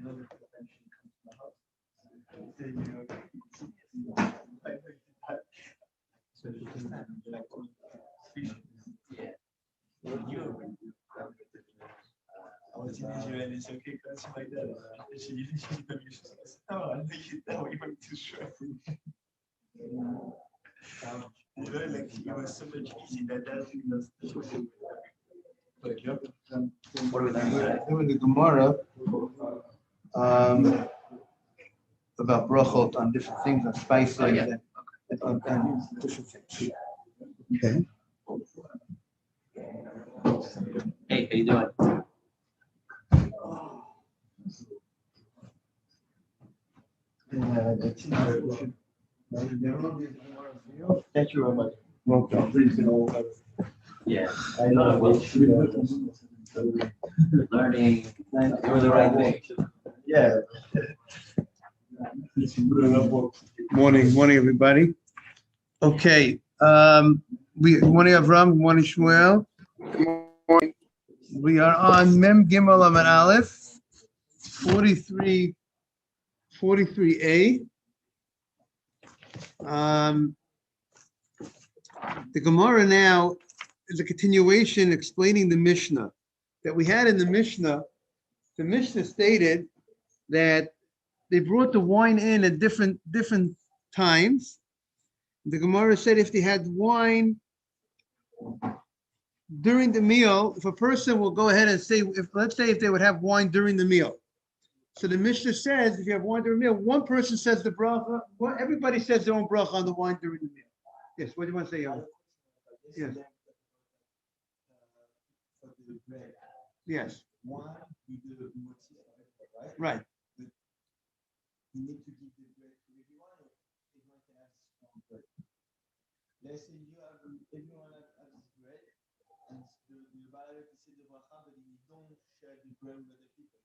What are we learning today? There was a Gemara about brachot on different things, on spices and different things. Okay. Hey, how you doing? Thank you very much. Welcome. Please go. Yeah, I know. Learning, doing the right thing. Yeah. Morning, everybody. Okay. Morning, Avram. Morning, Shmuel. We are on Mem Gimel Amud Aleph, 43A. The Gemara now is a continuation explaining the Mishnah that we had in the Mishnah. The Mishnah stated that they brought the wine in at different times. The Gemara said if they had wine during the meal, if a person will go ahead and say, let's say if they would have wine during the meal. So the Mishnah says if you have wine during the meal, one person says the bracha, everybody says their own bracha on the wine during the meal. Yes, what do you want to say, Yoel? Yes. Yes. Right. You need to give the bread to everyone, or everyone can have some bread. Let's say everyone has bread, and the Bible says the bracha, but you don't share the bread with other people.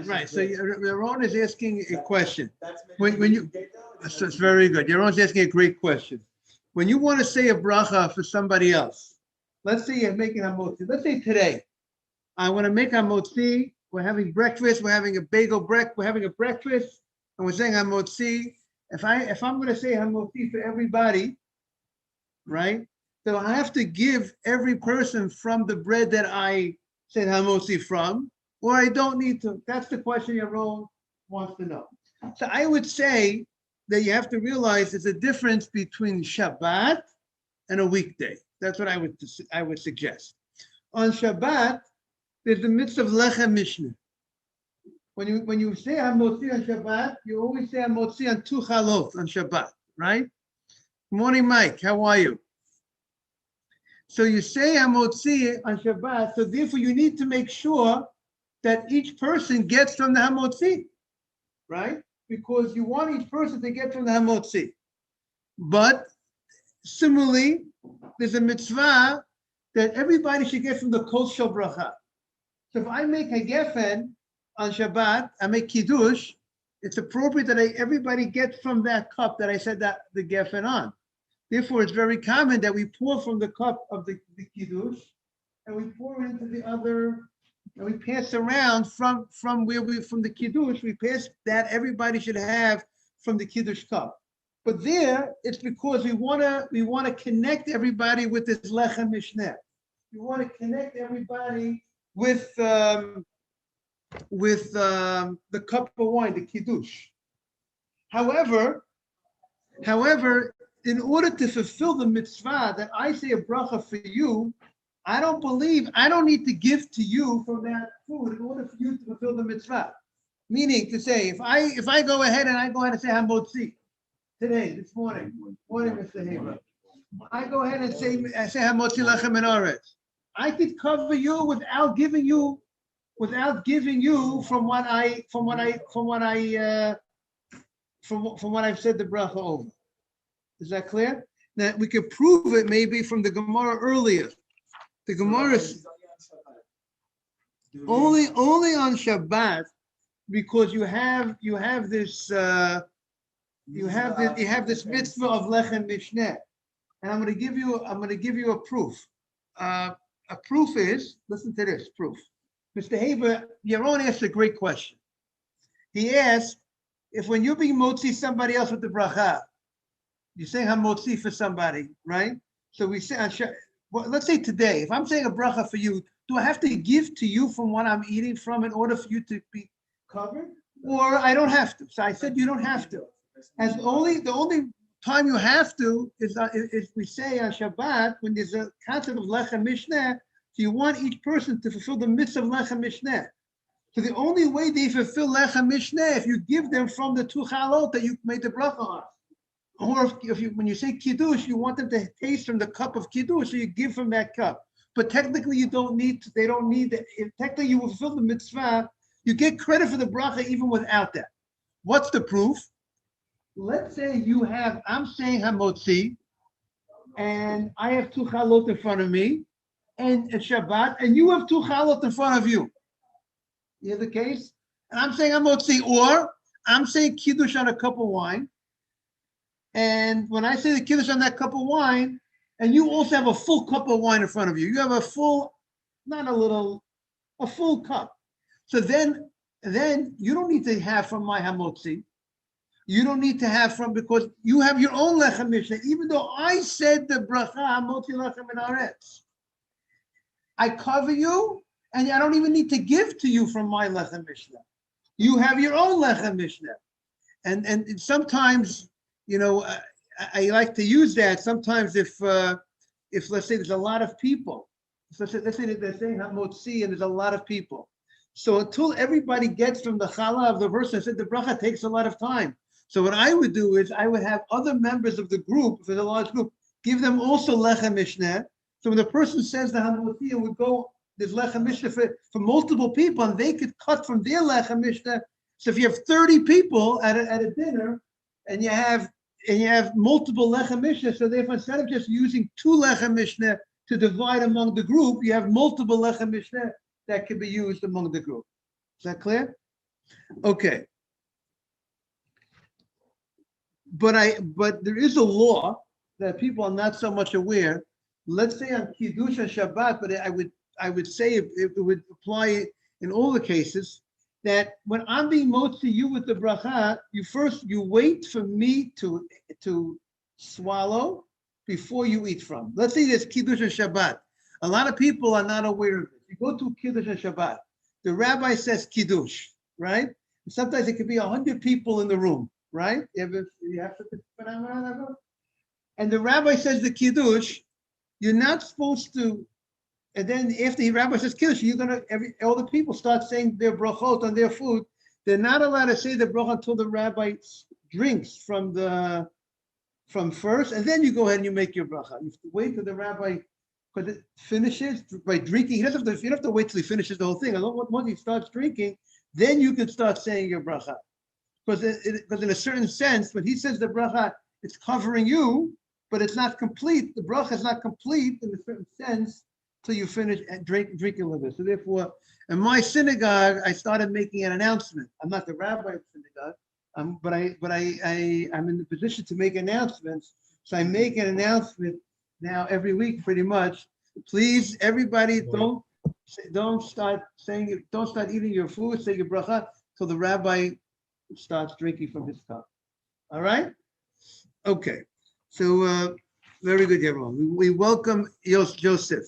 Right. So Yaron is asking a question. When you, so it's very good. Yaron's asking a great question. When you want to say a bracha for somebody else, let's say you're making a motzi. Let's say today, I want to make a motzi. We're having breakfast. We're having a bagel break. We're having a breakfast, and we're saying hamotzi. If I'm going to say hamotzi for everybody, right? So I have to give every person from the bread that I said hamotzi from, or I don't need to. That's the question Yaron wants to know. So I would say that you have to realize there's a difference between Shabbat and a weekday. That's what I would suggest. On Shabbat, there's the mitzvah of lechem mishnah. When you say hamotzi on Shabbat, you always say hamotzi on two chalot on Shabbat, right? Good morning, Mike. How are you? So you say hamotzi on Shabbat. So therefore, you need to make sure that each person gets from the hamotzi, right? Because you want each person to get from the hamotzi. But similarly, there's a mitzvah that everybody should get from the kol shel bracha. So if I make a gefen on Shabbat, I make kiddush, it's appropriate that everybody gets from that cup that I said that the gefen on. Therefore, it's very common that we pour from the cup of the kiddush, and we pour into the other, and we pass around from the kiddush. We pass that everybody should have from the kiddush cup. But there, it's because we wanna connect everybody with this lechem mishneh. We want to connect everybody with the cup of wine, the kiddush. However, in order to fulfill the mitzvah that I say a bracha for you, I don't need to give to you from that food in order for you to fulfill the mitzvah. Meaning to say, if I go ahead and say hamotzi today, this morning, Mr. Haber, I go ahead and say hamotzi lechem and oretz. I could cover you without giving you from what I've said the bracha over. Is that clear? Now we could prove it maybe from the Gemara earlier. The Gemara is only on Shabbat because you have this mitzvah of lechem mishneh, and I'm going to give you a proof. A proof is, listen to this proof. Mr. Haber, Yaron asked a great question. He asked, if when you're being motzi somebody else with the bracha, you're saying hamotzi for somebody, right? So we say, well, let's say today, if I'm saying a bracha for you, do I have to give to you from what I'm eating from in order for you to be covered? Or I don't have to. So I said you don't have to. As the only time you have to is we say on Shabbat when there's a concept of lechem mishneh. So you want each person to fulfill the mitzvah of lechem mishneh. So the only way they fulfill lechem mishneh if you give them from the two chalot that you made the bracha on. Or if you, when you say kiddush, you want them to taste from the cup of kiddush, so you give from that cup. But technically, you don't need to, they don't need that. Technically, you will fulfill the mitzvah. You get credit for the bracha even without that. What's the proof? Let's say you have, I'm saying hamotzi, and I have two chalot in front of me, and it's Shabbat, and you have two chalot in front of you. You hear the case? And I'm saying hamotzi, or I'm saying kiddush on a cup of wine. And when I say the kiddush on that cup of wine, and you also have a full cup of wine in front of you, you have a full, not a little, a full cup. So then you don't need to have from my hamotzi. You don't need to have from, because you have your own lechem mishneh. Even though I said the bracha hamotzi lechem min haaretz, I cover you, and I don't even need to give to you from my lechem mishneh. You have your own lechem mishneh, and sometimes. You know, I like to use that sometimes if let's say there's a lot of people, so let's say that they're saying hamotzi and there's a lot of people. So until everybody gets from the challah of the person, I said the bracha takes a lot of time. So what I would do is I would have other members of the group, if there's a large group, give them also lechem mishneh. So when the person says the hamotzi, it would go, there's lechem mishneh for multiple people, and they could cut from their lechem mishneh. So if you have 30 people at a dinner, and you have multiple lechem mishneh, so therefore instead of just using two lechem mishneh to divide among the group, you have multiple lechem mishneh that can be used among the group. Is that clear? Okay. But there is a law that people are not so much aware. Let's say on Kiddush and Shabbat, but I would say it would apply in all the cases, that when I'm being motzi you with the bracha, you wait for me to swallow before you eat from. Let's say there's Kiddush and Shabbat. A lot of people are not aware of it. You go to Kiddush and Shabbat. The rabbi says Kiddush, right? And sometimes it could be 100 people in the room, right? You have to, and the rabbi says the Kiddush, you're not supposed to. And then after the rabbi says kiddush, all the people start saying their brachot on their food. They're not allowed to say the bracha until the rabbi drinks from first, and then you go ahead and you make your bracha. You have to wait till the rabbi, because it finishes by drinking. You don't have to wait till he finishes the whole thing. Once he starts drinking, then you can start saying your bracha. Because in a certain sense, when he says the bracha, it's covering you, but it's not complete. The bracha is not complete in a certain sense till you finish drinking a little bit. So therefore, in my synagogue, I started making an announcement. I'm not the rabbi of the synagogue, but I'm in the position to make announcements. So I make an announcement now every week, pretty much. Please, everybody, don't start eating your food, say your bracha, till the rabbi starts drinking from his cup. All right? Okay. So very good, everyone. We welcome Joseph.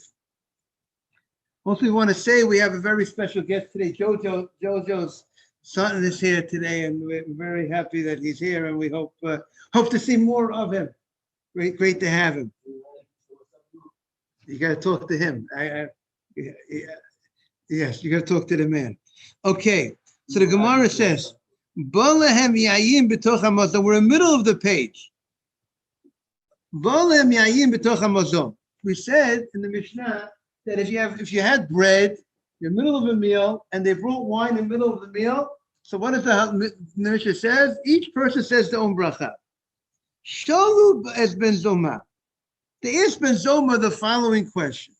Also, we want to say we have a very special guest today. Jojo's son is here today, and we're very happy that he's here, and we hope to see more of him. Great to have him. You got to talk to him. Yes, you got to talk to the man. Okay, so the Gemara says, we're in the middle of the page. We said in the Mishnah that if you had bread in the middle of a meal and they brought wine in the middle of the meal, so what does the Mishnah says? Each person says their own bracha. Shalu es ben zoma. They ask ben zoma the following question: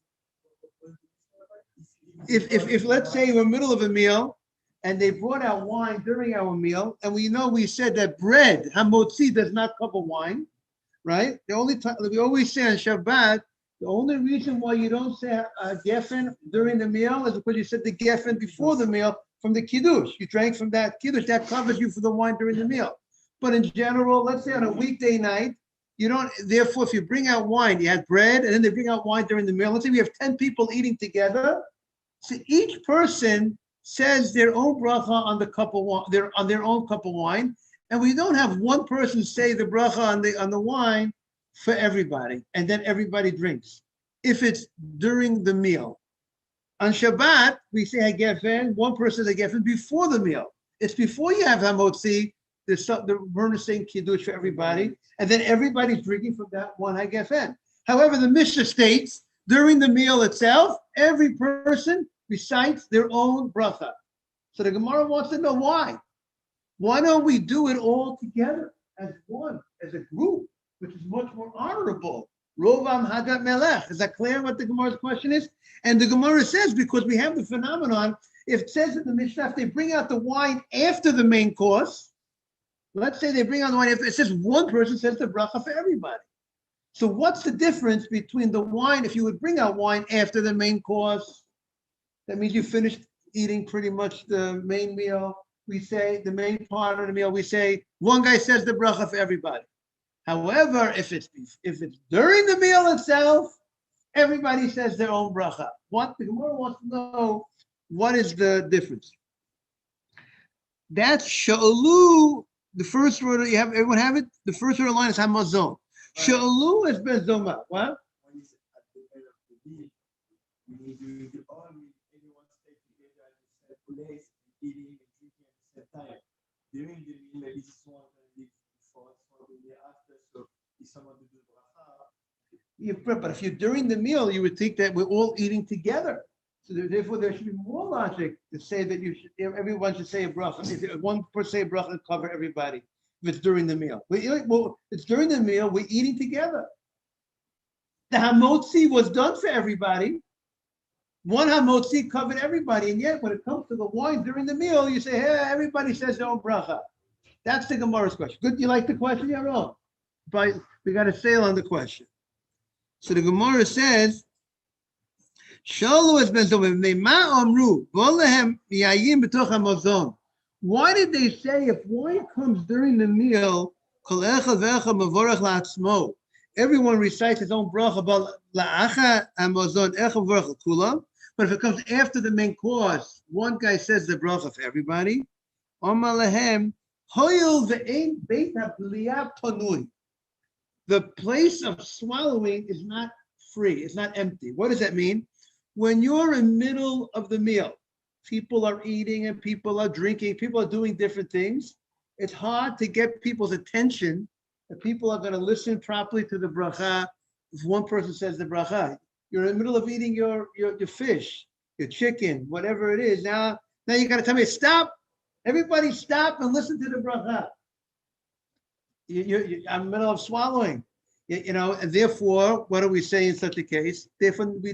If let's say we're in the middle of a meal and they brought out wine during our meal, and we said that bread hamotzi does not cover wine, right? The only time we always say on Shabbat The only reason why you don't say geffen during the meal is because you said the geffen before the meal from the kiddush. You drank from that kiddush, that covers you for the wine during the meal. But in general, let's say on a weekday night, you don't, therefore, if you bring out wine, you had bread, and then they bring out wine during the meal. Let's say we have 10 people eating together. So each person says their own bracha on the cup of wine, on their own cup of wine, and we don't have one person say the bracha on the wine for everybody, and then everybody drinks. If it's during the meal. On Shabbat, we say Hagefen, one person says Hagefen before the meal. It's before you have Hamotzi, the burner saying Kiddush for everybody, and then everybody's drinking from that one Hagefen. However, the Mishnah states, during the meal itself, every person recites their own bracha. So the Gemara wants to know why. Why don't we do it all together as one, as a group, which is much more honorable? Rovam Hagat Melech. Is that clear what the Gemara's question is? And the Gemara says, because we have the phenomenon, if it says in the Mishnah, if they bring out the wine after the main course, let's say they bring out the wine after, it says one person says the bracha for everybody. So what's the difference between the wine, if you would bring out wine after the main course, that means you finished eating pretty much the main meal. We say, the main part of the meal, we say, one guy says the bracha for everybody. However, if it's during the meal itself, everybody says their own bracha. What the Gemara wants to know, what is the difference? That's Sha'alu, the first word, you have, everyone have it? The first word of the line is Hamazon. Sha'alu is Bezoma. What? When you say at the end of the meal, you do the all meal, everyone stay together at the same place, eating and drinking at the same time. During the meal, maybe someone can leave before, someone will be after, so if someone will do bracha. But if you're during the meal, you would think that we're all eating together. So therefore, there should be more logic to say that everyone should say a bracha. If one person say a bracha and cover everybody. If it's during the meal, it's during the meal. We're eating together. The hamotzi was done for everybody. One hamotzi covered everybody, and yet when it comes to the wine during the meal, you say, "Hey, everybody says their own bracha." That's the Gemara's question. Good, you like the question, Yaron? But we got to sail on the question. So the Gemara says, "Shalu has been amru v'olehem yayim b'toch hamazon." Why did they say if wine comes during the meal, kol echad ve'echad mavorach la'atzmo, everyone recites his own bracha, but la'acha hamazon echad mavorach kulam. But if it comes after the main course, one guy says the bracha for everybody. Omar lehem hoyel ve'ein beit habliyah panui. The place of swallowing is not free, it's not empty. What does that mean? When you're in the middle of the meal, people are eating and people are drinking, people are doing different things. It's hard to get people's attention that people are going to listen properly to the bracha. If one person says the bracha, you're in the middle of eating your fish, your chicken, whatever it is. Now you got to tell me, stop. Everybody stop and listen to the bracha. I'm in the middle of swallowing, and therefore, what do we say in such a case? Therefore, we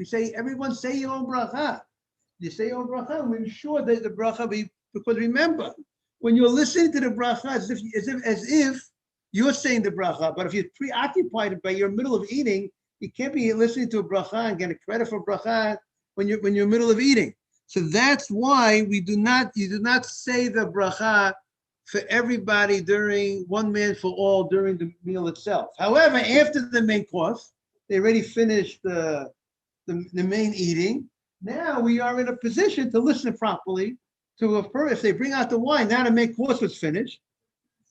say, everyone say your own bracha. You say your own bracha, and we ensure that the bracha be, because remember, when you're listening to the bracha, as if you're saying the bracha, but if you're preoccupied by your middle of eating, you can't be listening to a bracha and getting credit for bracha when you're in the middle of eating. So that's why you do not say the bracha for everybody during one man for all during the meal itself. However, after the main course, they already finished the main eating. Now we are in a position to listen properly to if they bring out the wine. Now the main course was finished,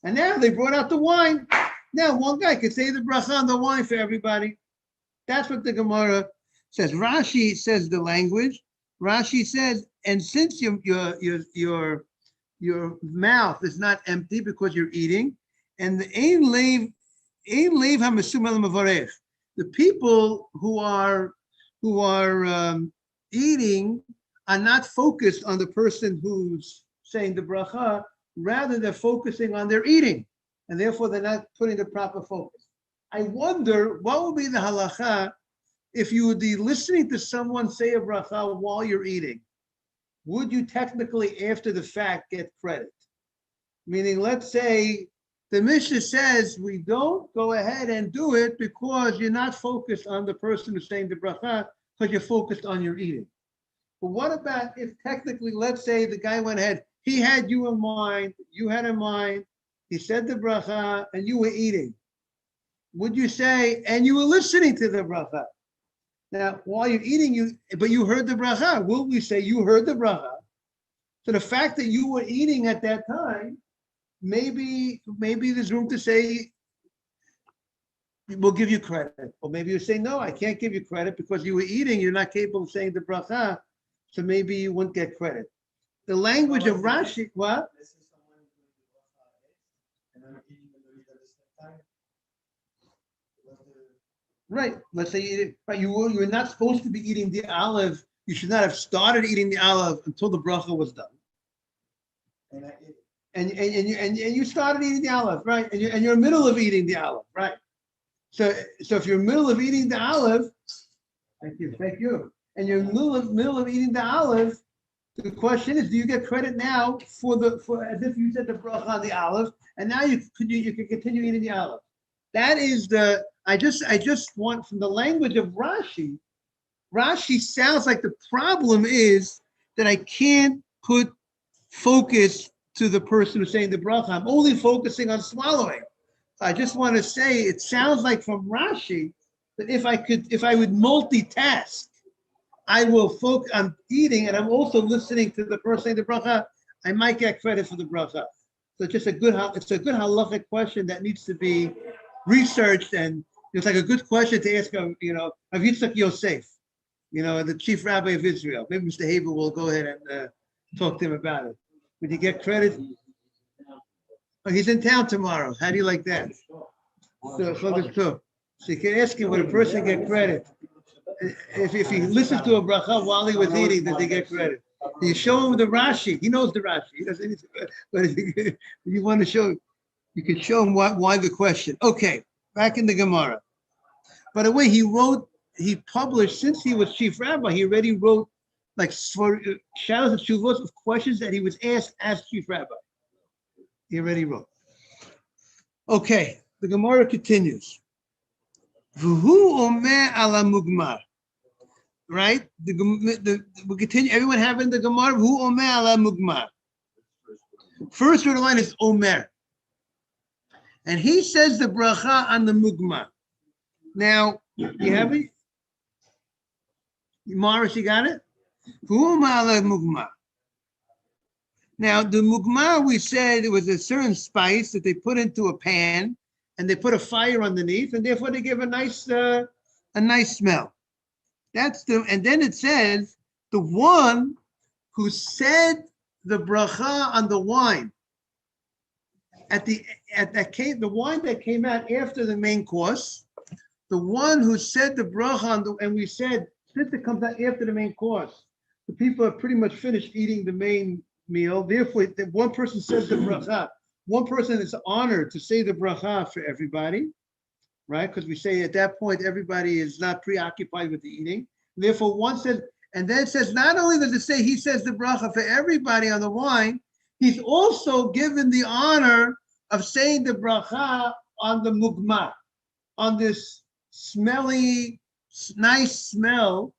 and now they brought out the wine. Now one guy could say the bracha on the wine for everybody. That's what the Gemara says. Rashi says the language. Rashi says, and since your mouth is not empty because you're eating, and the ein leiv hamasum el mavarech, the people who are eating are not focused on the person who's saying the bracha, rather they're focusing on their eating, and therefore they're not putting the proper focus. I wonder what would be the halacha if you would be listening to someone say a bracha while you're eating. Would you technically, after the fact, get credit? Meaning, let's say The Mishnah says we don't go ahead and do it because you're not focused on the person who's saying the bracha, because you're focused on your eating. But what about if technically, let's say the guy went ahead, he had you in mind, you had in mind, he said the bracha, and you were eating. Would you say, and you were listening to the bracha? Now, while you're eating, but you heard the bracha. Will we say you heard the bracha? So the fact that you were eating at that time, maybe there's room to say we'll give you credit. Or maybe you say, no, I can't give you credit because you were eating, you're not capable of saying the bracha, so maybe you wouldn't get credit. The language of Rashi, what? Let's say someone is doing the bracha and I'm eating the meat at the same time. Right. Let's say you were not supposed to be eating the olive. You should not have started eating the olive until the bracha was done. And I ate it. And you started eating the olive, right? And you're in the middle of eating the olive, right? So if you're in the middle of eating the olive, thank you. And you're in the middle of eating the olive, the question is, do you get credit now for as if you said the bracha on the olive, and now you can continue eating the olive? That is I just want from the language of Rashi. Rashi sounds like the problem is that I can't put focus to the person who's saying the bracha. I'm only focusing on swallowing. I just want to say it sounds like from Rashi that if I would multitask, I will focus. I'm eating and I'm also listening to the person saying the bracha. I might get credit for the bracha. So it's a good halachic question that needs to be researched, and it's like a good question to ask of Yitzchak Yosef, the chief rabbi of Israel. Maybe Mr. Haber will go ahead and talk to him about it. Would you get credit? Oh, he's in town tomorrow. How do you like that? So you can ask him, would a person get credit? If he listens to a bracha while he was eating, does he get credit? You show him the Rashi. He knows the Rashi. He doesn't. But if you want to show, you can show him why the question. Okay, back in the Gemara. By the way, he published, since he was chief rabbi, he already wrote like for shadows and shuvos of questions that he was asked as chief rabbi. He already wrote. Okay, the Gemara continues. V'hu omer ala mugmar. Right? We continue. Everyone having the Gemara. V'hu omer ala mugmar. First word of line is omer. And he says the bracha on the mugmar. Now, you have it? Morris, you got it? V'hu omer ala mugmar. Now, the mugmar, we said it was a certain spice that they put into a pan and they put a fire underneath, and therefore they give a nice smell. And then it says the one who said the bracha on the wine the wine that came out after the main course, the one who said the bracha and we said since it comes out after the main course, the people have pretty much finished eating the main meal. Therefore, one person says the bracha. One person is honored to say the bracha for everybody, right? Because we say at that point, everybody is not preoccupied with the eating. Therefore, one says, and then it says, not only does it say he says the bracha for everybody on the wine, he's also given the honor of saying the bracha on the mugma, on this smelly, nice smell,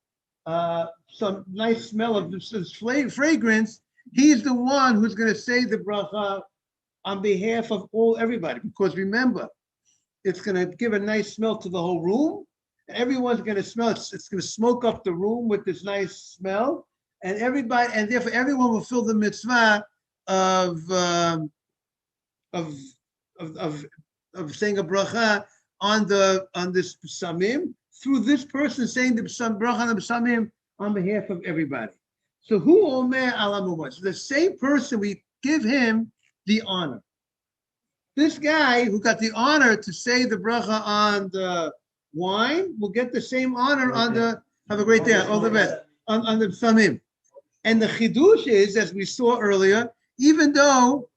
some nice smell of this fragrance. He's the one who's going to say the bracha on behalf of everybody, because remember, it's going to give a nice smell to the whole room. Everyone's going to smell it. It's going to smoke up the room with this nice smell, and therefore everyone will feel the mitzvah of saying a bracha on this psamim through this person saying the bracha on the psamim on behalf of everybody. So who omer ala mugmar? So the same person, we give him the honor. This guy who got the honor to say the bracha on the wine will get the same honor on the, have a great day, all the best, on the psamim. And the chidush is, as we saw earlier, even though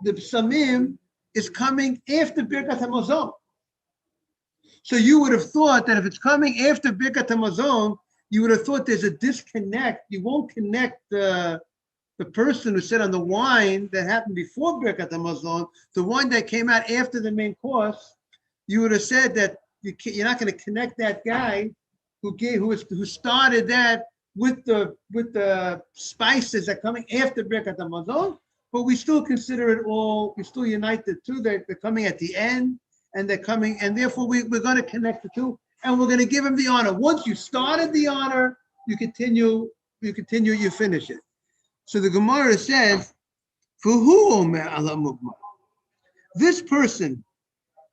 the psamim is coming after Birkat HaMazon. So you would have thought that if it's coming after Birkat HaMazon, you would have thought there's a disconnect. You won't connect the the person who said on the wine that happened before Birkat Hamazon, the wine that came out after the main course, you would have said that you're not going to connect that guy who started that with the spices that are coming after Birkat Hamazon, but we still consider it all. We still unite the two. They're coming at the end, and they're coming, and therefore we're going to connect the two, and we're going to give him the honor. Once you started the honor, you continue, you finish it. So the Gemara says, "For who omer ala mugma?" This person.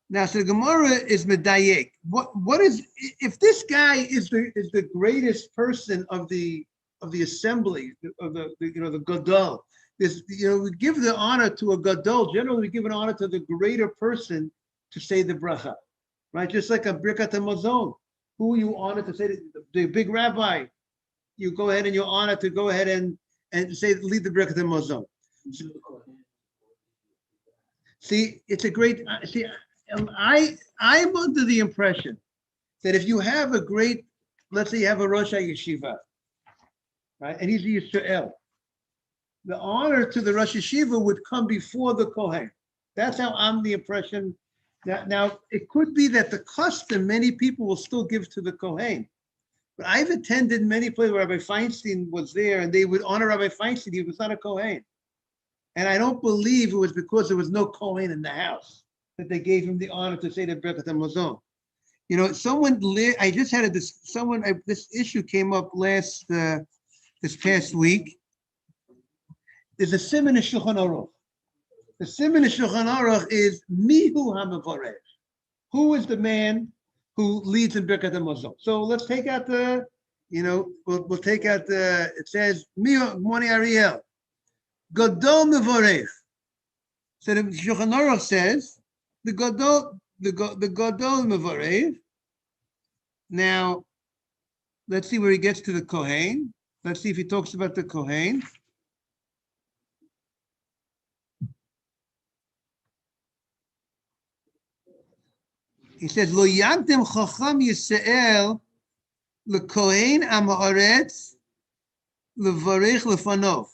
Now, so the Gemara is medayek. What is if this guy is the greatest person of the assembly of the gadol? This we give the honor to a gadol. Generally, we give an honor to the greater person to say the bracha, right? Just like a birkat hamazon. Who you honor to say the big rabbi? You go ahead and you're honored to go ahead and say lead the birkat hamazon. See, it's a great see. I'm under the impression that if you have a great, let's say you have a Rosh Yeshiva, right, and he's a Yisrael, the honor to the Rosh Yeshiva would come before the Kohen. That's how I'm the impression. Now, it could be that the custom, many people will still give to the Kohen. But I've attended many places where Rabbi Feinstein was there, and they would honor Rabbi Feinstein. He was not a Kohen. And I don't believe it was because there was no Kohen in the house that they gave him the honor to say the Birkat Hamazon. I just had this issue came up this past week. There's a siman in Shulchan Aruch. The siman in Shulchan Aruch is Mihu HaMevorech. Who is the man who leads in Birkat Hamazon? So let's take out we'll take out it says Mihu Moni Ariel. Gadol Mevorech. So the Shulchan Aruch says the Gadol Mevorech. Now, let's see where he gets to the Kohen. Let's see if he talks about the Kohen. He says, "Lo yadem chacham Yisrael lekohen amaretz levarich lefanov."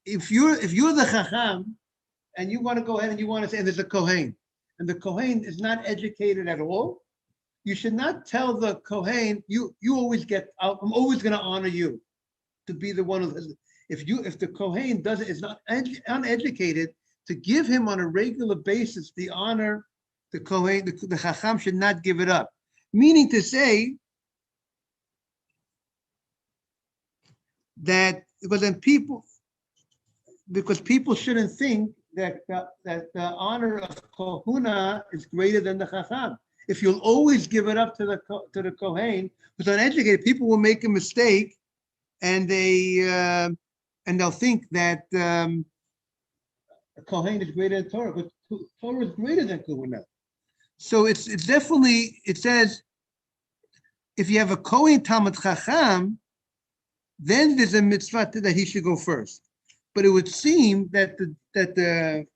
If you're the chacham and you want to go ahead and you want to say there's a kohen, and the kohen is not educated at all, you should not tell the kohen you always get out. I'm always going to honor you to be the one who. If the kohen is not uneducated, to give him on a regular basis the honor. The Kohen, the Chacham should not give it up. Meaning to say that because people shouldn't think that the honor of Kohuna is greater than the Chacham. If you'll always give it up to the Kohen, who's uneducated, people will make a mistake, and they'll think that a Kohen is greater than Torah, but Torah is greater than Kohuna. So it's definitely, it says, if you have a Kohen Talmud Chacham, then there's a mitzvah that he should go first. But it would seem that the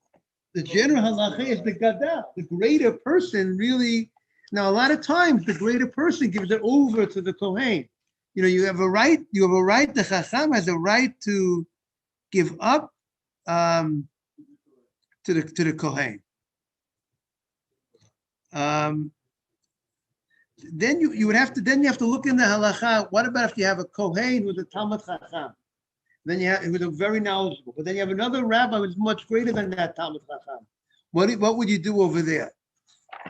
general halacha is the gadol, the greater person really. Now, a lot of times the greater person gives it over to the Kohen. You have a right. The Chacham has a right to give up to the Kohen. Then you have to look in the halacha. What about if you have a kohen who's a Talmud Chacham? Then you have who's a very knowledgeable, but then you have another rabbi who's much greater than that Talmud Chacham. What would you do over there?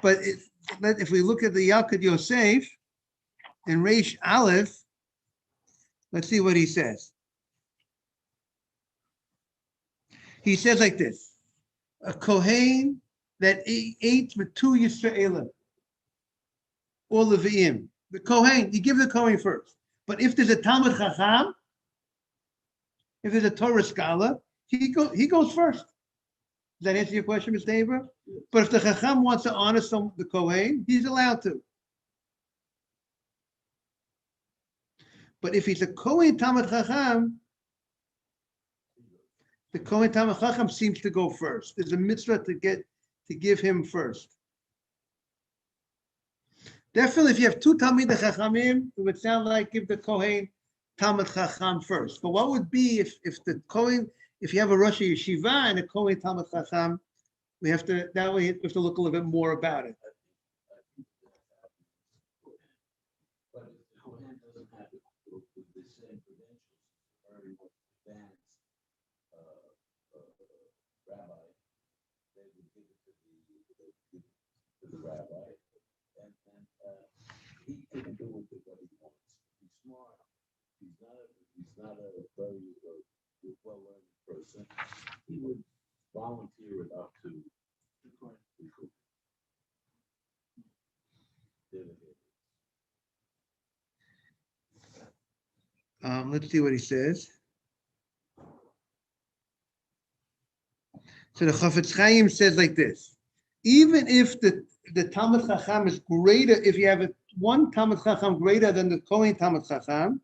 But if we look at the Yalkut Yosef in Reish Aleph, let's see what he says. He says like this: a kohen that ate with 2 Yisraelim, or Leviim. The Kohen, you give the Kohen first. But if there's a Talmud Chacham, if there's a Torah scholar, he goes first. Does that answer your question, Mr. Abra? But if the Chacham wants to honor the Kohen, he's allowed to. But if he's a Kohen Talmud Chacham, the Kohen Talmud Chacham seems to go first. There's a mitzvah to give him first. Definitely, if you have 2 Talmidei Chachamim, it would sound like give the Kohen Talmud Chacham first. But what would be if the Kohen, if you have a Rosh Yeshiva and a Kohen Talmud Chacham, we have to, that way we have to look a little bit more about it. But if the Kohen doesn't have the same credentials, very much advanced rabbi, they would give it to the rabbi, and he can do with it what he wants. He's smart. He's not a very well-learned person. He would volunteer it up to the Kohen. Let's see what he says. So the Chafetz Chaim says like this: even if the Talmud Chacham is greater, if you have one Talmud Chacham greater than the Kohen Talmud Chacham,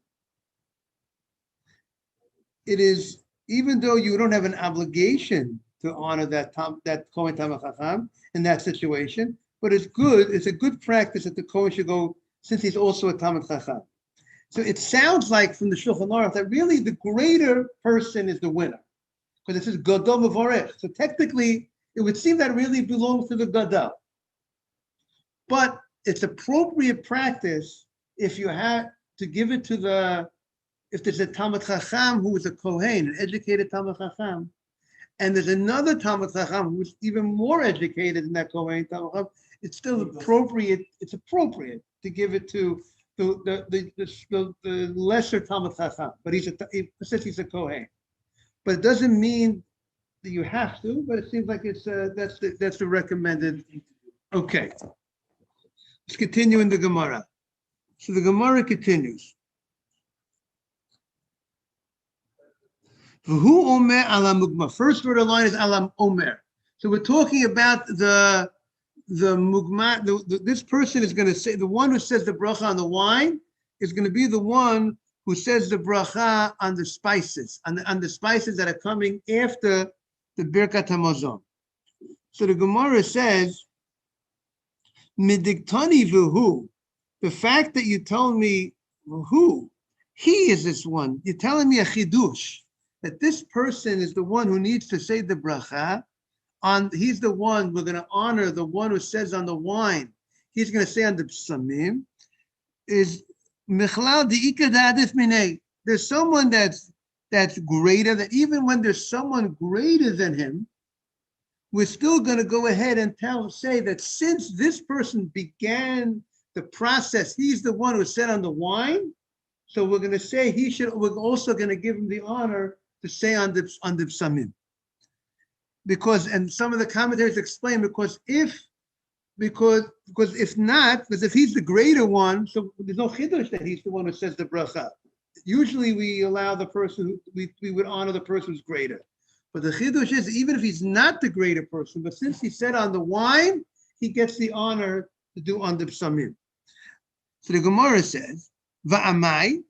it is, even though you don't have an obligation to honor that Kohen Talmud Chacham in that situation, but it's good. It's a good practice that the Kohen should go, since he's also a Talmud Chacham. So it sounds like from the Shulchan Aruch that really the greater person is the winner, because it says Gadol Mevorech. So technically, it would seem that really belongs to the Gadol. But it's appropriate practice if you have to give it to if there's a Talmud Chacham who is a Kohen, an educated Talmud Chacham, and there's another Talmud Chacham who's even more educated than that Kohen Talmud Chacham, it's still appropriate. It's appropriate to give it to the lesser Talmud Chacham, but since he's a Kohen. But it doesn't mean that you have to, but it seems like it's that's the recommended. Okay. Let's continue in the Gemara. So the Gemara continues. V'hu omer alam mugma. First word of the line is alam omer. So we're talking about the mugma. This person is going to say, the one who says the bracha on the wine is going to be the one who says the bracha on the spices, on the spices that are coming after the Birkat HaMazon. So the Gemara says, Midiktani v'hu, the fact that you told me who, he is this one. You're telling me a chidush, that this person is the one who needs to say the bracha. He's the one, we're going to honor the one who says on the wine. He's going to say on the psamim, is Michlal di'ika da'adif minei. There's someone that's greater, that even when there's someone greater than him, we're still going to go ahead and say that since this person began the process, he's the one who said on the wine, so we're going to say we're also going to give him the honor to say on the psamim. Because, and some of the commentators explain, because if he's the greater one, so there's no chiddush that he's the one who says the bracha. Usually we allow the person, we would honor the person who's greater. But the chiddush is, even if he's not the greater person, but since he said on the wine, he gets the honor to do on the psamim. So the Gemara says, va'amai,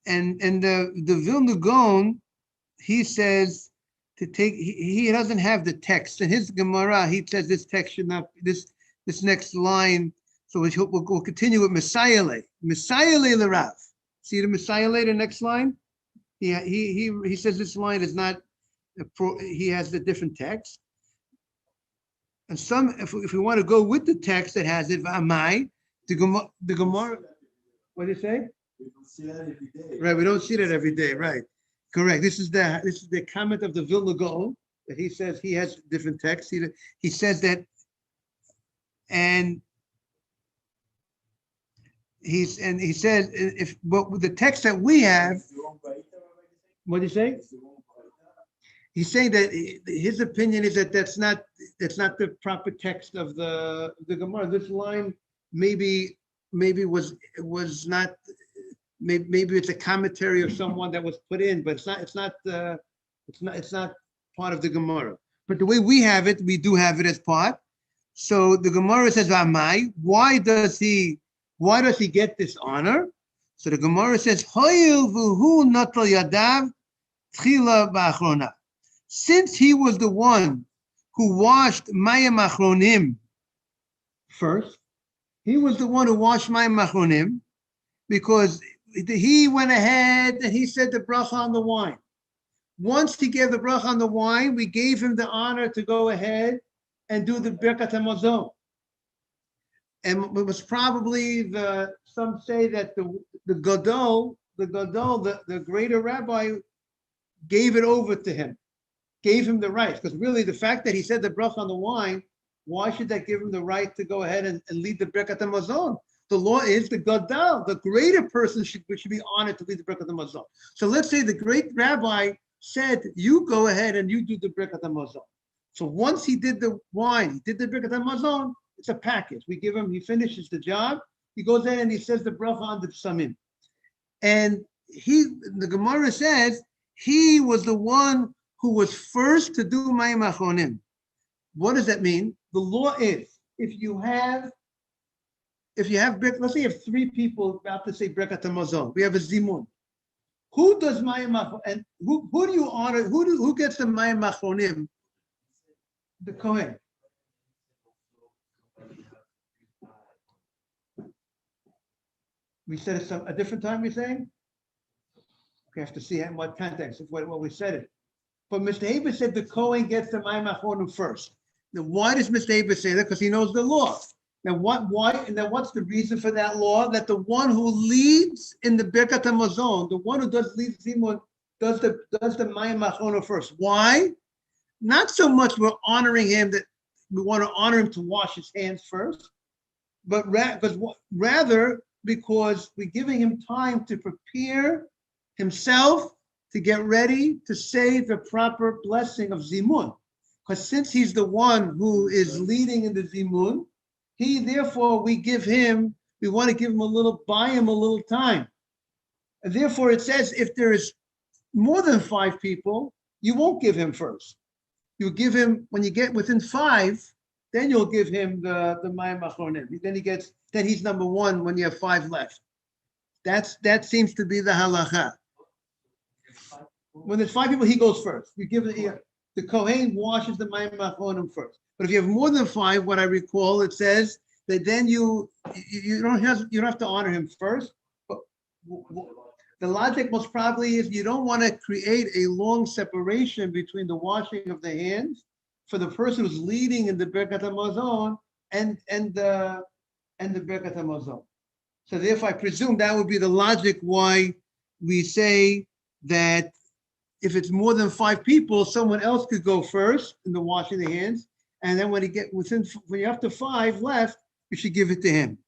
and the Vilna Gaon, he says to take, he doesn't have the text. In his Gemara, he says this text should not, this next line, so we'll continue with Messiah l'Rav. See the Messiah, the next line? He says this line is not, he has the different text. And if we want to go with the text that has it, V'amai, the Gemara, what do you say? We don't see that every day. Right, we don't see that every day, right. Correct. This is the comment of the Vilna Gaon, that he says he has different texts. He says that, and he says but the text that we have, what do you say? He's saying that his opinion is that that's not the proper text of the Gemara. This line maybe was not. Maybe it's a commentary of someone that was put in, but it's not part of the Gemara. But the way we have it, we do have it as part. So the Gemara says, "Amai." Why does he get this honor? So the Gemara says, "Hoyil v'hu natal yadav tchila ba'achrona." Since he was the one who washed mayim achronim first, he was the one who washed mayim achronim. because he went ahead and he said the bracha on the wine. Once he gave the bracha on the wine, we gave him the honor to go ahead and do the Birkat HaMazon. And it was probably some say that the Gadol, the greater rabbi, gave it over to him, gave him the right. Because really, the fact that he said the bracha on the wine, why should that give him the right to go ahead and lead the Birkat HaMazon? The law is the Gadol, the greater person should be honored to lead the Birkat HaMazon. So let's say the great rabbi said, you go ahead and you do the Birkat HaMazon. So once he did the wine, he did the Birkat HaMazon, it's a package. We give him, he finishes the job, he goes in and he says the bracha on the psamim. And the Gemara says, he was the one who was first to do Mayim Achronim. What does that mean? The law is, if you have, let's say you have 3 people about to say Birkat HaMazon. We have a Zimun. Who does Mayim Achronim? And who do you honor? Who gets the Mayim Achronim? The Kohen. We said it a different time, we're saying? We have to see in what context, what we said it. But Mr. Haber said the Kohen gets the Mayim Achronim first. Now, why does Mr. Haber say that? Because he knows the law. Now, why? And then what's the reason for that law? That the one who leads in the Birkat HaMazon, the one who does lead Zimun, does the Mayim Achronim first. Why? Not so much we're honoring him that we want to honor him to wash his hands first, but rather because we're giving him time to prepare himself to get ready to say the proper blessing of Zimun. Because since he's the one who is leading in the Zimun, therefore we want to give him buy him a little time. And therefore it says if there is more than 5 people, you won't give him first. You give him, when you get within 5, then you'll give him the Mayim Achronim. Then he's number 1 when you have 5 left. That seems to be the halacha. When there's 5 people, he goes first. You give the Kohen washes the Mayim Achronim first. But if you have more than 5, what I recall, it says that then you don't have to honor him first. But the logic most probably is you don't want to create a long separation between the washing of the hands for the person who's leading in the Birkat HaMazon and the Birkat HaMazon. So therefore, I presume that would be the logic why we say that if it's more than 5 people, someone else could go first in the washing the hands, and then when you have to 5 left, you should give it to him.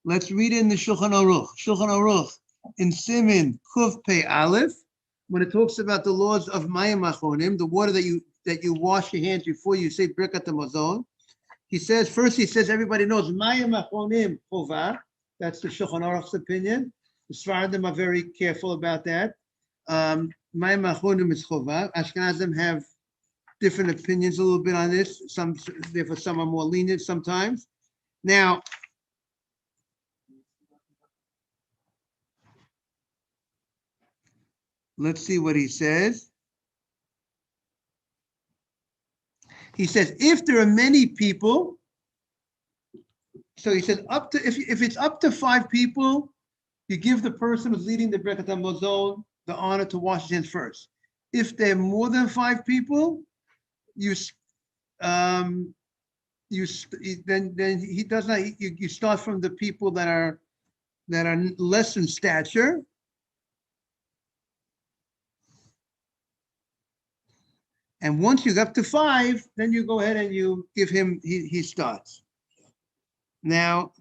Let's read in the Shulchan Aruch. Shulchan Aruch in Simin Kuf Pei Aleph, when it talks about the laws of Mayim Achronim, the water that you wash your hands before you say Birkat HaMazon. He says everybody knows Mayim Achronim Chova. That's the Shulchan Aruch's opinion. The Sfaradim are very careful about that. Mayim Achronim is Chova. Ashkenazim have different opinions a little bit on this. Therefore, some are more lenient sometimes. Now, let's see what he says. He says, if there are many people, so he says if it's up to 5 people, you give the person who's leading the Birkat HaMazon the honor to wash his hands first. If there are more than 5 people, you start from the people that are less in stature. And once you get up to 5, then you go ahead and you give him, he starts. Now,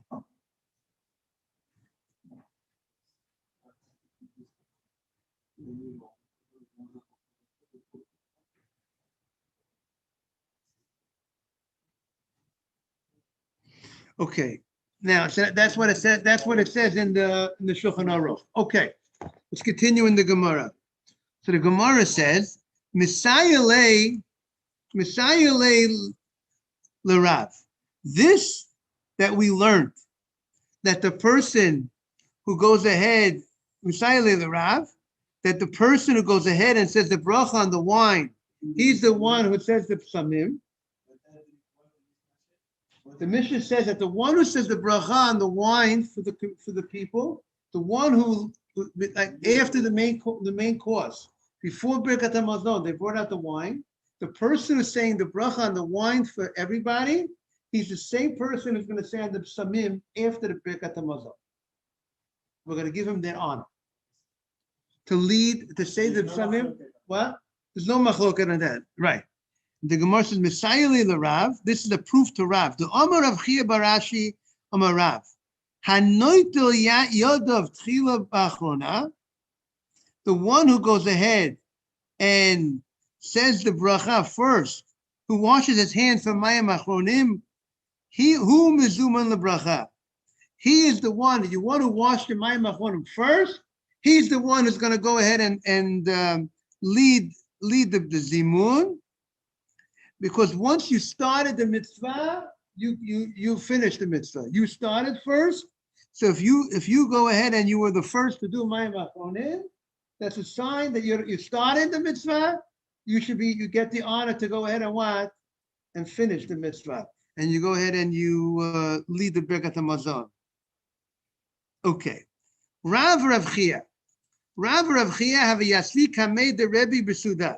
okay. Now, so that's what it says. That's what it says in the Shulchan Aruch. Okay, let's continue in the Gemara. So the Gemara says, Misayalei L'Rav. This that we learned, that the person who goes ahead, Misayalei L'Rav, that the person who goes ahead and says the bracha on the wine, he's the one who says the psamim. The Mishnah says that the one who says the bracha on the wine for the people the one who like after the main course, before Birkat Hamazon, they brought out the wine. The person who's saying the bracha on the wine for everybody, he's the same person who's going to say on the psamim after the Birkat Hamazon. We're going to give him that honor to lead, to say the psamim. What? There's no machloket on that, right? The Gemara says, "Messiah le Rav." This is the proof to Rav. The Amar of Chia Barashi Amar Rav. Hanoitel Yodav Tchila Bachrona. The one who goes ahead and says the bracha first, who washes his hands from Mayim Achronim, he who mezuman lebracha. He is the one. You want to wash your Mayim Achronim first. He's the one who's going to go ahead and lead the zimun. Because once you started the mitzvah, you finished the mitzvah. You started first. So if you go ahead and you were the first to do Mayim Achronim, that's a sign that you started the mitzvah. You get the honor to go ahead and what? And finish the mitzvah. And you go ahead and you lead the Birkat Hamazon. Okay. Rav Chia. Rav Chia have a Yasvi Kamei the Rebbe B'Suda.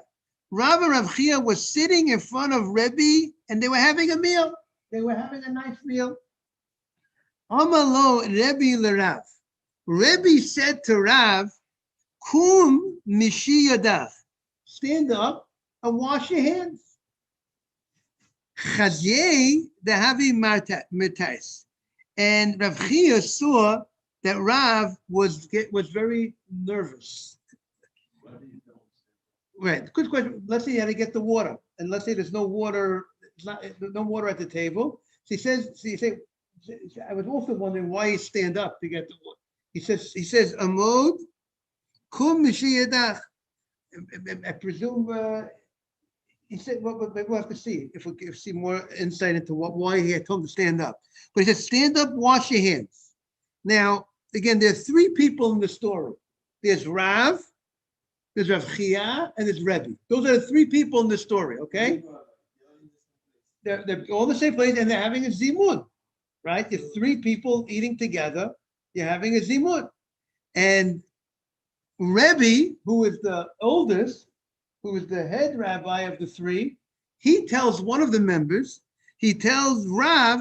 Rav Chia was sitting in front of Rebbe and they were having a meal. They were having a nice meal. Amalo Rebbe LeRav. Rebbe said to Rav, Kum Mishi Yadach. Stand up and wash your hands. Chazyei dehavi mitais. And Rav Chia saw that Rav was very nervous. Right, good question. Let's say you had to get the water, and let's say there's no water, no water at the table. So he said, I was also wondering why you stand up to get the water. He says, Amod, kum mishiyadach. I presume he said, well, we'll have to see if we see more insight into why he had told him to stand up. But he said, stand up, wash your hands. Now, again, there are three people in the story. There's Rav, there's Rav Chia, and there's Rebbe. Those are the three people in the story, okay? They're all the same place, and they're having a zimun, right? There's three people eating together. You're having a zimun. And Rebbe, who is the oldest, who is the head rabbi of the three, he tells one of the members, he tells Rav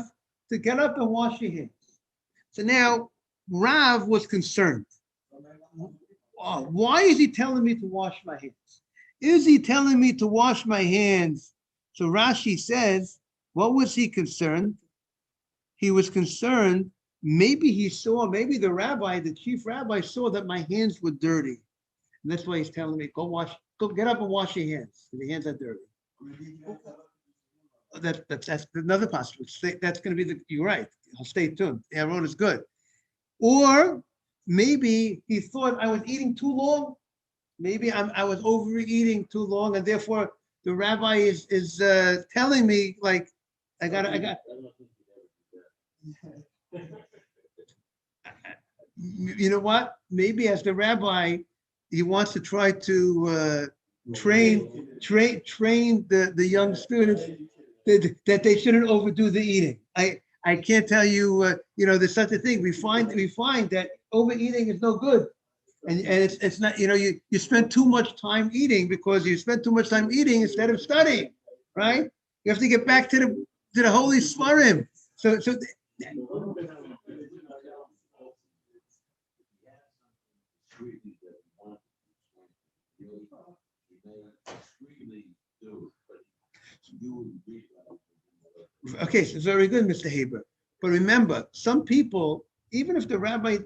to get up and wash your hands. So now Rav was concerned. Why is he telling me to wash my hands? Is he telling me to wash my hands? So Rashi says, what was he concerned? He was concerned, maybe the rabbi, the chief rabbi saw that my hands were dirty. And that's why he's telling me, go get up and wash your hands. The hands are dirty. That's another possibility. That's going to be you're right. I'll stay tuned. Aaron is good. Or maybe he thought I was eating too long. Maybe I was overeating too long, and therefore the rabbi is telling me like I got. You know what? Maybe as the rabbi, he wants to try to train the young students that they shouldn't overdo the eating. I can't tell you. There's such a thing. We find that overeating is no good, and it's not. You spend too much time eating because you spend too much time eating instead of studying, right? You have to get back to the holy svarim. So. Okay, so very good, Mr. Haber. But remember, some people, even if the rabbi,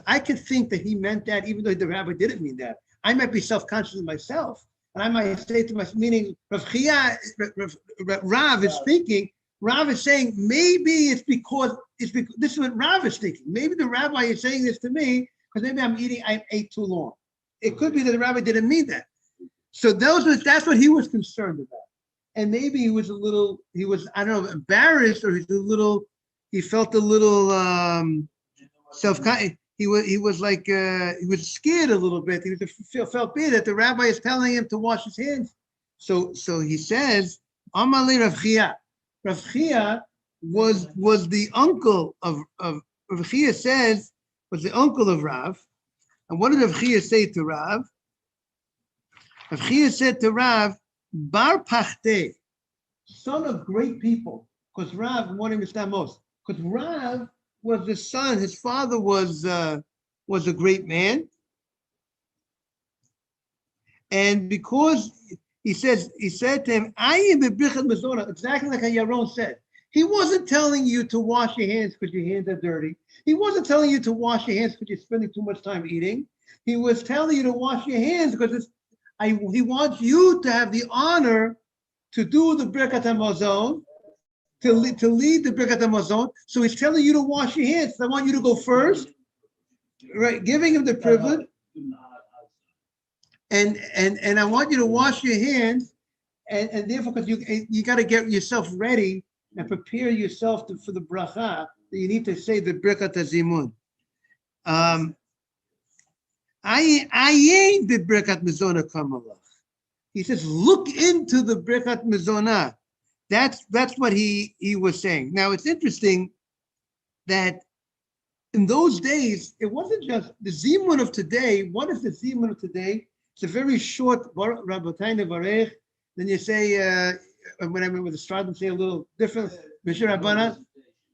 I could think that he meant that, even though the rabbi didn't mean that. I might be self-conscious of myself, and I might say to myself, meaning Rav Chia, Rav is thinking, Rav is saying, maybe it's because this is what Rav is thinking. Maybe the rabbi is saying this to me because maybe I ate too long. It could be that the rabbi didn't mean that. So that's what he was concerned about. And maybe he was, I don't know, embarrassed, or he felt a little self-conscious. He was scared a little bit. He felt bad that the rabbi is telling him to wash his hands. So he says, Amali Rav Chia. Rav Chia was the uncle of Rav Chia says was the uncle of Rav. And what did Rav Chia say to Rav? Rav Chia said to Rav, Bar Pachte, son of great people, because Rav wanted to understand most. Because Rav was the son, his father was a great man. And because he said to him, I am a Birchat Mazona, exactly like Yaron said. He wasn't telling you to wash your hands because your hands are dirty. He wasn't telling you to wash your hands because you're spending too much time eating. He was telling you to wash your hands because he wants you to have the honor to do the Birkat HaMazon, to lead the Birkat HaMazon. So he's telling you to wash your hands. I want you to go first, right? Giving him the privilege. And I want you to wash your hands, and therefore, because you got to get yourself ready and prepare yourself for the bracha that you need to say the Birkat HaZimun. I ain't the Birkat Mizona Kamalach. He says, look into the Birkat Mizona. That's what he was saying. Now it's interesting that in those days, it wasn't just the Zimun of today. What is the Zimun of today? It's a very short Rabbatai Nevarech. Then you say, when I remember the Stradon say a little different, Mishra Rabbana.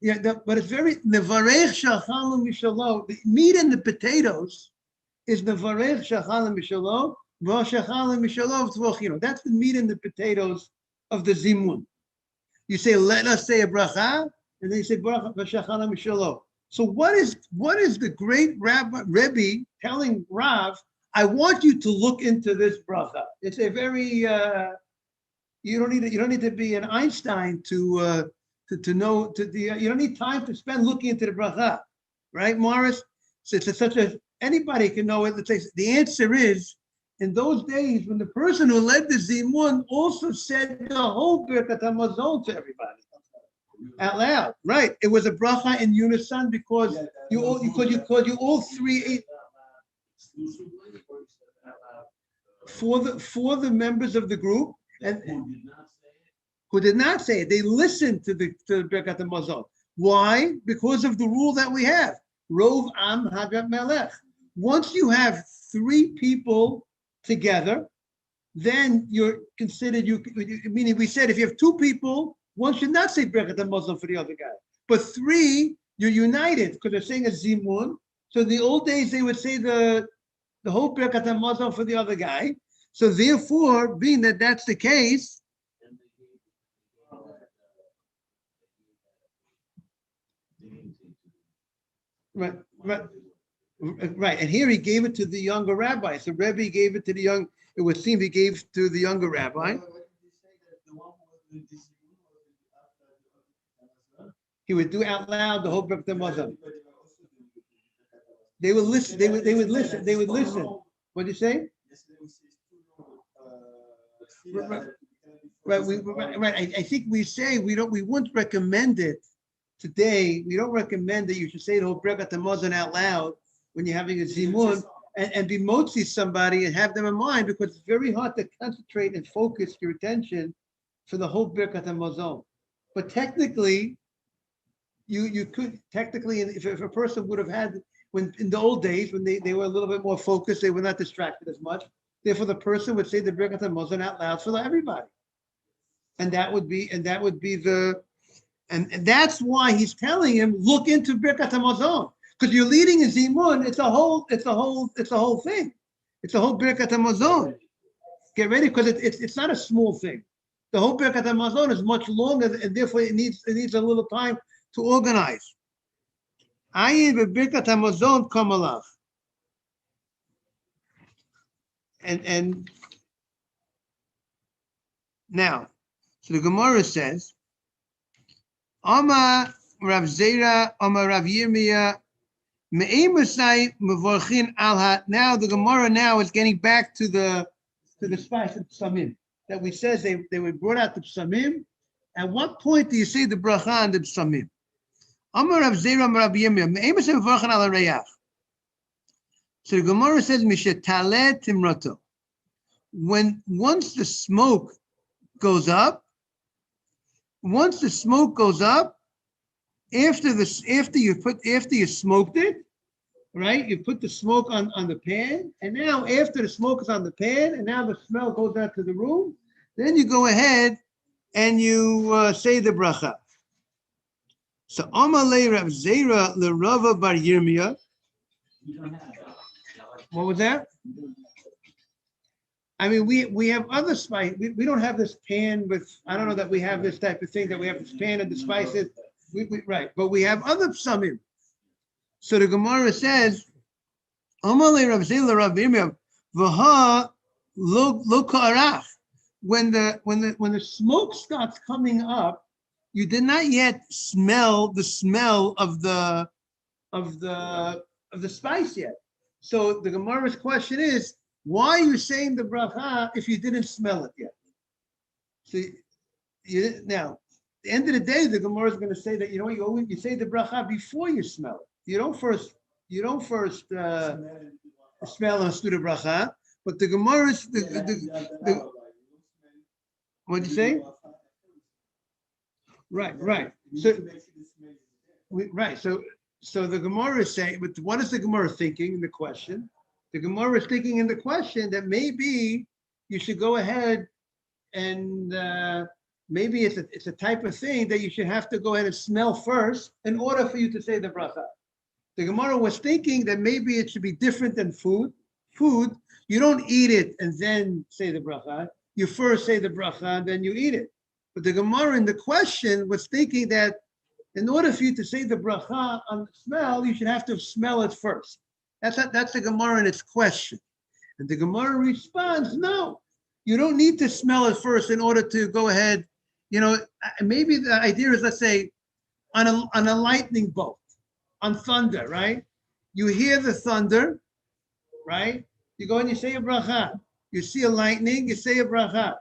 Yeah, but it's very Nevarech Shachalim Mishalo. The meat and the potatoes is Nevarech Shachalim Mishalo. Shachalim Mishalo Tvochino. That's the meat and the potatoes of the Zimun. You say, let us say a bracha, and then you say bracha Shachalim Mishalo. So what is the great Rebbe telling Rav? I want you to look into this bracha. It's a very you don't need to be an Einstein to know you don't need time to spend looking into the bracha, right, Morris? So it's such a anybody can know it. The answer is in those days when the person who led the Zimun also said the whole Birkat HaMazon to everybody out loud, right? It was a bracha in unison because you all three. For the members of the group and who did not say it, they listened to the Birkat HaMazon. Why? Because of the rule that we have. Rov Am Hagat Melech. Once you have three people together, then you're considered meaning we said if you have two people, one should not say Birkat HaMazon for the other guy. But three, you're united because they're saying a Zimun. So in the old days they would say the whole Birkat HaMazon for the other guy. So therefore, being that that's the case, right. And here he gave it to the younger rabbi. So Rebbe gave it to the young. It would seem he gave to the younger rabbi. He would do out loud the whole Birkat HaMazon. They would listen. They would listen. They would listen. What did you say? Right. I think we say we wouldn't recommend it today. We don't recommend that you should say the whole Birkat HaMazon out loud when you're having a Zimun and be motzi somebody and have them in mind because it's very hard to concentrate and focus your attention for the whole Birkat HaMazon. But technically, you could technically, if a person would have had when in the old days when they were a little bit more focused, they were not distracted as much. Therefore, the person would say the Birkat HaMazon out loud for everybody, and that would be the, and that's why he's telling him look into Birkat HaMazon because you're leading a Zimun. It's a whole thing. It's a whole Birkat HaMazon. Get ready because it's not a small thing. The whole Birkat HaMazon is much longer, and therefore it needs a little time to organize. Ayin v'Birkat HaMazon kamalach. And now, so the Gemara says, Ama Rav Zera, Ama Rav Yirmiyah, Me'emusai mevorchin alha. Now the Gemara now is getting back to the spice of Psamim that we says they were brought out the Psamim. At what point do you say the bracha on the Psamim? Ama Rav Zera, Ama Rav Yirmiyah, Me'emusai mevorchin al reyach. So the Gemara says, Mishetale timrato. Once the smoke goes up, after you smoked it, right? You put the smoke on the pan, and now after the smoke is on the pan, and now the smell goes out to the room, then you go ahead and you say the bracha. So Amalei Rav Zera LeRava Bar Yirmiyah. What was that? I mean, we have other spice. We don't have this pan with, I don't know that we have this type of thing, that we have this pan and the spices. Right, but we have other samim. So the Gemara says, Amalei Rav Zera Rav Yirmiyah, V'ha lo ka'arach. When the smoke starts coming up, you did not yet smell the smell of the spice yet. So the Gemara's question is, why are you saying the bracha if you didn't smell it yet? So now, at the end of the day, the Gemara is going to say that you say the bracha before you smell it. You don't first smell and do the bracha. But the Gemara is what do you say? Right. So the Gemara is saying, but what is the Gemara thinking in the question? The Gemara is thinking in the question that maybe you should go ahead and maybe it's a type of thing that you should have to go ahead and smell first in order for you to say the bracha. The Gemara was thinking that maybe it should be different than food. Food, you don't eat it and then say the bracha. You first say the bracha and then you eat it. But the Gemara in the question was thinking that in order for you to say the bracha on the smell, you should have to smell it first. That's the Gemara in its question. And the Gemara responds, no, you don't need to smell it first in order to go ahead. Maybe the idea is, let's say, on a lightning bolt, on thunder, right? You hear the thunder, right? You go and you say a bracha. You see a lightning, you say a bracha.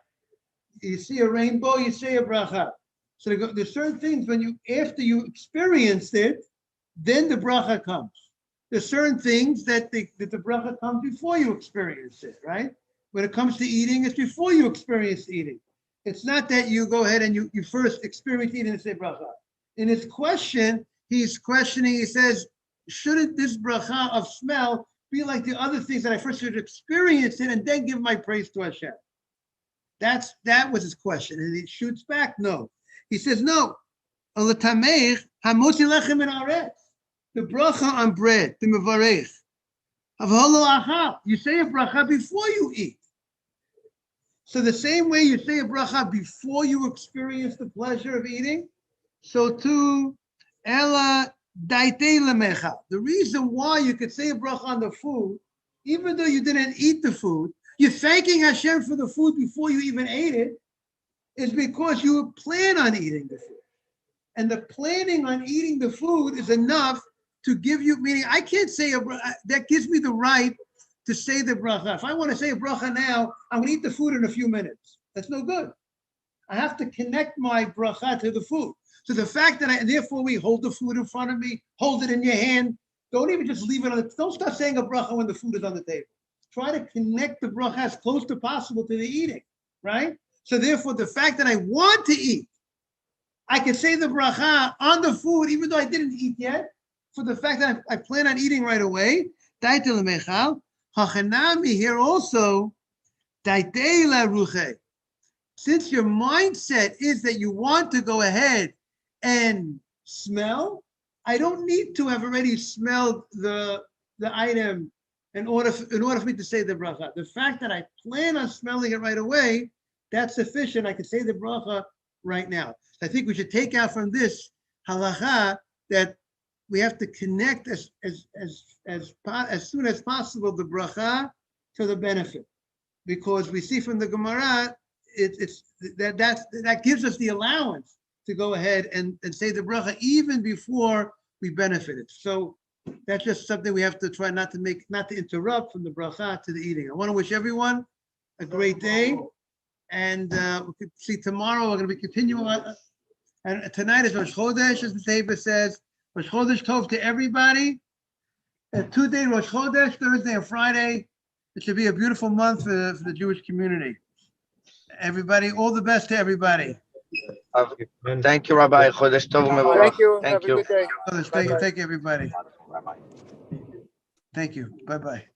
You see a rainbow, you say a bracha. So there's certain things after you experienced it, then the bracha comes. There's certain things that the bracha comes before you experience it, right? When it comes to eating, it's before you experience eating. It's not that you go ahead and you first experience eating and say bracha. In his question, he's questioning, he says, shouldn't this bracha of smell be like the other things that I first should experience it and then give my praise to Hashem? That was his question. And he shoots back, no. He says, no. The bracha on bread, the mevarech. You say a bracha before you eat. So the same way you say a bracha before you experience the pleasure of eating, so too, ela daitei lemecha. The reason why you could say a bracha on the food, even though you didn't eat the food, you're thanking Hashem for the food before you even ate it, is because you plan on eating the food. And the planning on eating the food is enough to give you, meaning I can't say a bracha, that gives me the right to say the bracha. If I want to say a bracha now, I'm going to eat the food in a few minutes. That's no good. I have to connect my bracha to the food. So the fact that therefore we hold the food in front of me, hold it in your hand. Don't even just leave it don't start saying a bracha when the food is on the table. Try to connect the bracha as close to possible to the eating, right? So therefore, the fact that I want to eat, I can say the bracha on the food, even though I didn't eat yet, for the fact that I plan on eating right away. Hachanami here also, since your mindset is that you want to go ahead and smell, I don't need to have already smelled the item in order for me to say the bracha. The fact that I plan on smelling it right away, that's sufficient. I can say the bracha right now. I think we should take out from this halacha that we have to connect as soon as possible the bracha to the benefit, because we see from the Gemara that gives us the allowance to go ahead and say the bracha even before we benefit it. So that's just something we have to try not to interrupt from the bracha to the eating. I want to wish everyone a great day, and we could see tomorrow. We're going to be continuing on, and tonight is Rosh Chodesh, as the Teva says. Rosh Chodesh Tov to everybody. 2-day Rosh Chodesh, Thursday and Friday. It should be a beautiful month for the Jewish community. Everybody, all the best to everybody. Thank you, Rabbi. Chodesh Tov u'mevorach. Thank you. Thank Have a you. good day. Thank you, everybody. Bye-bye. Thank you. Bye-bye.